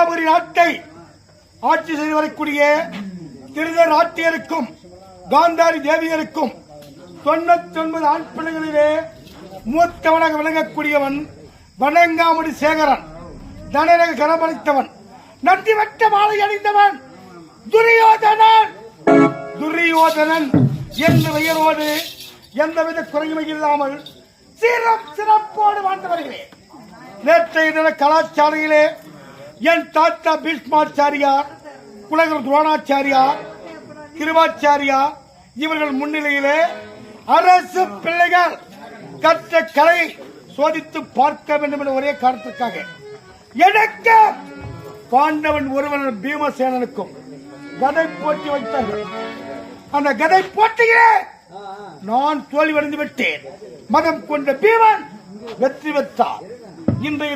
மிதிலாபுரி நாட்டை ஆட்சி செய்து வரக்கூடிய திருதராட்டியருக்கும் காந்தாரி தேவியருக்கும் 99 ஆண் பிள்ளைகளிலே மூத்தவனாக விளங்கக்கூடியவன் வணங்காமுடி சேகரன். தனரக கரமளித்தவன், நந்தி வட்ட மாலை அணிந்தவன் துரியோதனன். துரியோதனன் என்ற பெயரோடு எந்தவித குறையுமே இல்லாமல் சிறப்போடு வாழ்ந்து வருகிறேன். நேற்றைய தின கலாச்சாரையிலே என் தாத்தா பீஷ்மாச்சாரியார், குலகுரு துரோணாச்சாரியார், கிருபாச்சாரியார் இவர்கள் முன்னிலையிலே அரசு பிள்ளைகள் கற்ற கலை சோதித்து பார்க்க வேண்டும் என்ற ஒரே காரணத்திற்காக எனக்கு பாண்டவன் ஒருவன் பீமசேனனுக்கும் கதை போட்டி வைத்தார்கள். அந்த கதை போட்டியிலே நான் தோல்வியடைந்து விட்டேன். மதம் கொண்ட பீமன் வெற்றி பெற்றார். இன்றைய